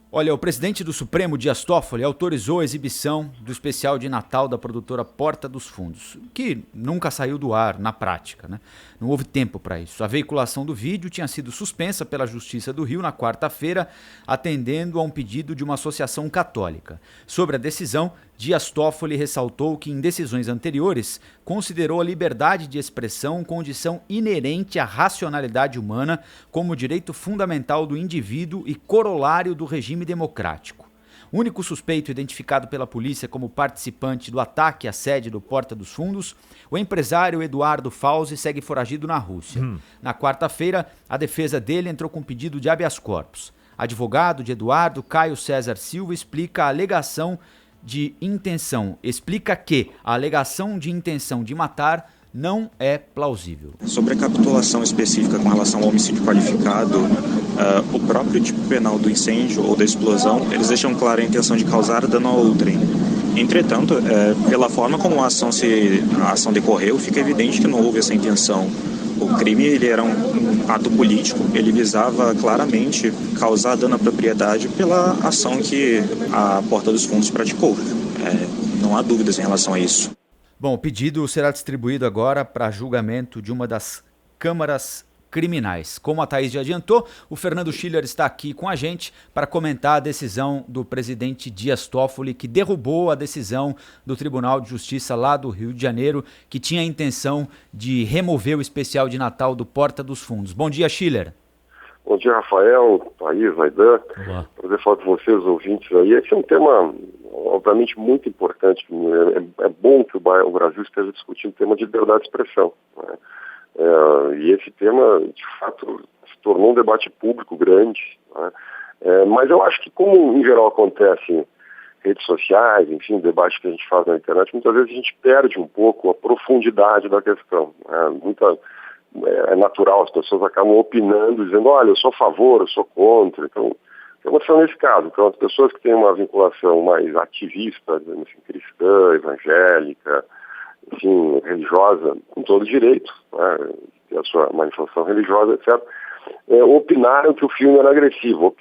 Olha, o presidente do Supremo, Dias Toffoli, autorizou a exibição do especial de Natal da produtora Porta dos Fundos, que nunca saiu do ar na prática, né? Não houve tempo para isso. A veiculação do vídeo tinha sido suspensa pela Justiça do Rio na quarta-feira, atendendo a um pedido de uma associação católica. Sobre a decisão, Dias Toffoli ressaltou que em decisões anteriores considerou a liberdade de expressão condição inerente à racionalidade humana como direito fundamental do indivíduo e corolário do regime democrático. O único suspeito identificado pela polícia como participante do ataque à sede do Porta dos Fundos, o empresário Eduardo Fauzi, segue foragido na Rússia. Na quarta-feira, a defesa dele entrou com pedido de habeas corpus. Advogado de Eduardo, Caio César Silva, explica que a alegação de intenção de matar não é plausível. Sobre a capitulação específica com relação ao homicídio qualificado, o próprio tipo penal do incêndio ou da explosão, eles deixam clara a intenção de causar dano a outrem. Entretanto, pela forma como a ação decorreu, fica evidente que não houve essa intenção. O crime ele era um ato político, ele visava claramente causar dano à propriedade pela ação que a Porta dos Fundos praticou. Não há dúvidas em relação a isso. Bom, o pedido será distribuído agora para julgamento de uma das câmaras criminais. Como a Thaís já adiantou, o Fernando Schiller está aqui com a gente para comentar a decisão do presidente Dias Toffoli, que derrubou a decisão do Tribunal de Justiça lá do Rio de Janeiro, que tinha a intenção de remover o especial de Natal do Porta dos Fundos. Bom dia, Schiller. Bom dia, Rafael, Thaís, Aidan. Prazer falar com vocês, ouvintes aí. Esse é um tema, obviamente, muito importante. É bom que o Brasil esteja discutindo o tema de liberdade de expressão, né? E esse tema, de fato, se tornou um debate público grande, né? Mas eu acho que, como em geral acontece em redes sociais, enfim, debate que a gente faz na internet, muitas vezes a gente perde um pouco a profundidade da questão, né? É natural, as pessoas acabam opinando, dizendo, olha, eu sou a favor, eu sou contra. Então, o que aconteceu nesse caso? Então, as pessoas que têm uma vinculação mais ativista, dizendo assim, cristã, evangélica, enfim, religiosa, com todo direito, né, a sua manifestação religiosa, etc., opinaram que o filme era agressivo,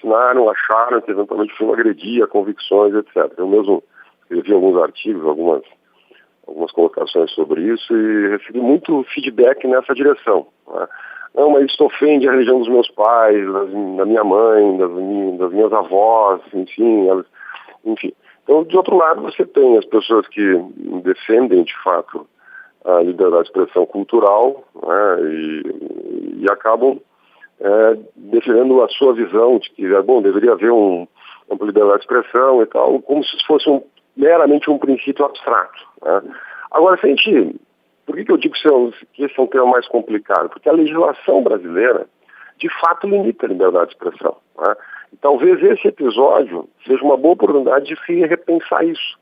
acharam que eventualmente o filme agredia convicções, etc. Eu mesmo escrevi alguns artigos, algumas colocações sobre isso e recebi muito feedback nessa direção, né? Não, mas isso ofende a religião dos meus pais, da minha mãe, das minhas avós, enfim. Então, de outro lado, você tem as pessoas que defendem, de fato, a liberdade de expressão cultural, né, e acabam defendendo a sua visão de que, deveria haver uma liberdade de expressão e tal, como se fosse meramente um princípio abstrato, né? Agora, por que eu digo que esse é um tema mais complicado? Porque a legislação brasileira, de fato, limita a liberdade de expressão, né? E talvez esse episódio seja uma boa oportunidade de se repensar isso,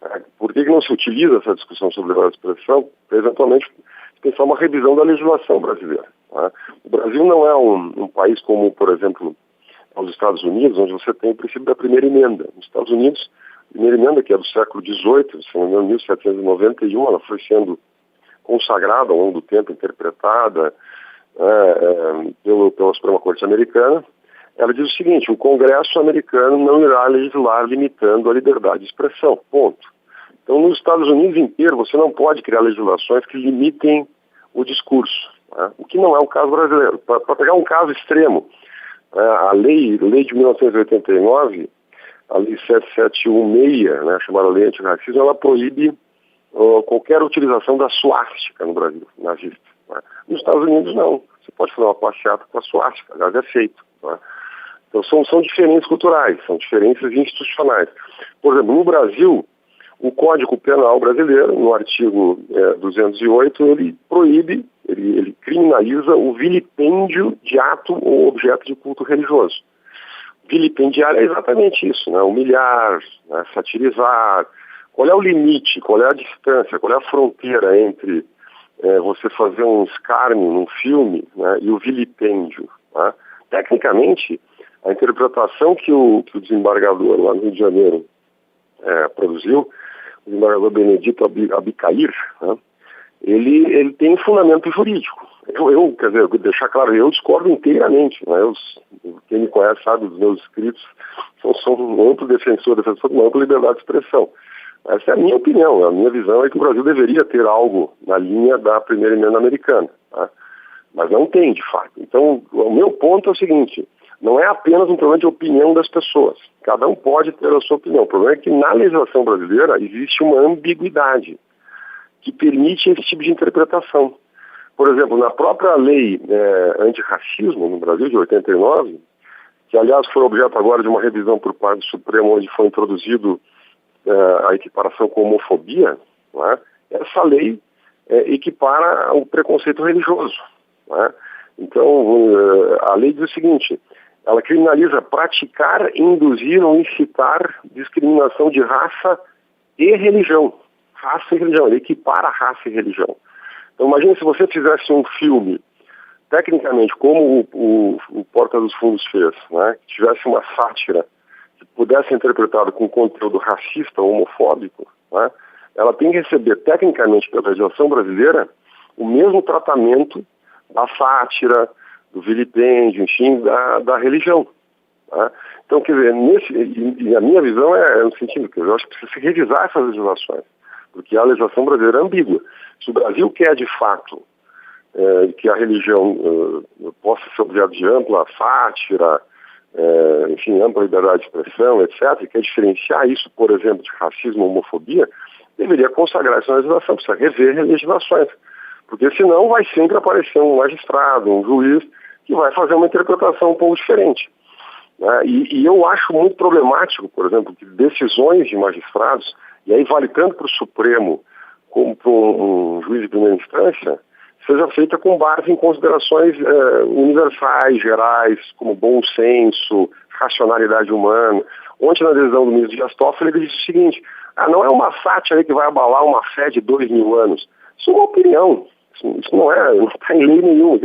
né? Por que não se utiliza essa discussão sobre liberdade de expressão para, eventualmente, pensar uma revisão da legislação brasileira, né? O Brasil não é um país como, por exemplo, os Estados Unidos, onde você tem o princípio da primeira emenda. Nos Estados Unidos, a primeira emenda, que é do século XVIII, se não me engano, 1791, ela foi sendo consagrada ao longo do tempo, interpretada pela Suprema Corte Americana. Ela diz o seguinte: o Congresso americano não irá legislar limitando a liberdade de expressão, ponto. Então, nos Estados Unidos inteiro, você não pode criar legislações que limitem o discurso, né? O que não é o caso brasileiro. Para pegar um caso extremo, a lei de 1989, a Lei 7716, né, chamada Lei Antirracismo, ela proíbe qualquer utilização da suástica no Brasil, nazista, né? Nos Estados Unidos, não. Você pode fazer uma passeata com a suástica, aliás, é feito, né? Então, são diferenças culturais, são diferenças institucionais. Por exemplo, no Brasil, o Código Penal brasileiro, no artigo 208, ele proíbe, ele criminaliza o vilipêndio de ato ou objeto de culto religioso. Vilipendiar é exatamente isso, né? Humilhar, né? Satirizar. Qual é o limite, qual é a distância, qual é a fronteira entre você fazer um escárnio num filme, né, e o vilipêndio, né? Tecnicamente, a interpretação que o desembargador lá no Rio de Janeiro produziu, o desembargador Benedito Abicair, né, ele tem fundamento jurídico. Quer dizer, deixar claro, eu discordo inteiramente, né? Quem me conhece sabe dos meus escritos, sou um amplo defensor de uma ampla liberdade de expressão. Essa é a minha opinião, a minha visão é que o Brasil deveria ter algo na linha da primeira emenda americana, tá? Mas não tem, de fato. Então, o meu ponto é o seguinte, não é apenas um problema de opinião das pessoas, cada um pode ter a sua opinião, o problema é que na legislação brasileira existe uma ambiguidade que permite esse tipo de interpretação. Por exemplo, na própria lei antirracismo no Brasil, de 89, que aliás foi objeto agora de uma revisão por parte do Supremo, onde foi introduzido a equiparação com homofobia, não é? Essa lei equipara o preconceito religioso. Não é? Então, a lei diz o seguinte, ela criminaliza praticar, induzir ou incitar discriminação de raça e religião. Raça e religião, ele equipara raça e religião. Então, imagine se você fizesse um filme, tecnicamente, como o Porta dos Fundos fez, né? Que tivesse uma sátira que pudesse ser interpretada com conteúdo racista ou homofóbico, né? Ela tem que receber, tecnicamente, pela legislação brasileira, o mesmo tratamento da sátira, do vilipêndio, enfim, da religião. Né? Então, quer dizer, e a minha visão é no sentido que eu acho que precisa se revisar essas legislações, porque a legislação brasileira é ambígua. Se o Brasil quer, de fato, que a religião possa ser objeto de ampla sátira, enfim, ampla liberdade de expressão, etc., e quer diferenciar isso, por exemplo, de racismo ou homofobia, deveria consagrar essa legislação, precisa rever legislações. Porque senão vai sempre aparecer um magistrado, um juiz, que vai fazer uma interpretação um pouco diferente. Né? E eu acho muito problemático, por exemplo, que decisões de magistrados, e aí vale tanto para o Supremo como para um juiz de primeira instância, seja feita com base em considerações universais, gerais, como bom senso, racionalidade humana. Ontem, na decisão do ministro Dias Toffoli, ele disse o seguinte, não é uma sátira que vai abalar uma fé de 2000 anos. Isso é uma opinião. Isso não está em lei nenhuma.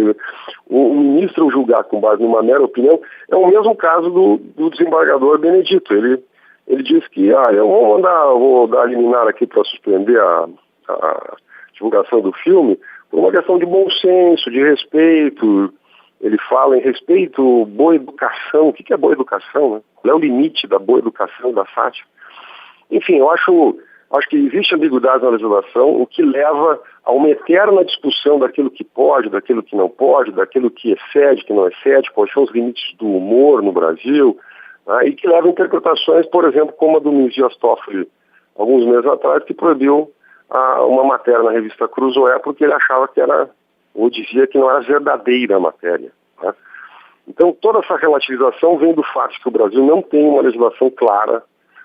O ministro julgar com base numa mera opinião é o mesmo caso do desembargador Benedito. Ele diz que eu vou dar liminar aqui para suspender a divulgação do filme por uma questão de bom senso, de respeito. Ele fala em respeito, boa educação. O que é boa educação? Né? Qual é o limite da boa educação, da sátira? Enfim, eu acho que existe ambiguidade na legislação, o que leva a uma eterna discussão daquilo que pode, daquilo que não pode, daquilo que excede, que não excede, quais são os limites do humor no Brasil, né, e que leva a interpretações, por exemplo, como a do ministro Dias Toffoli, alguns meses atrás, que proibiu uma matéria na revista Cruzoé porque ele achava que era, ou dizia que não era verdadeira a matéria. Né? Então, toda essa relativização vem do fato de que o Brasil não tem uma legislação clara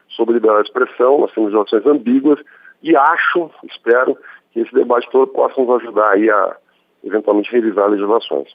sobre liberdade de expressão, nós temos legislações ambíguas, e espero, que esse debate todo possa nos ajudar aí a, eventualmente, revisar legislações.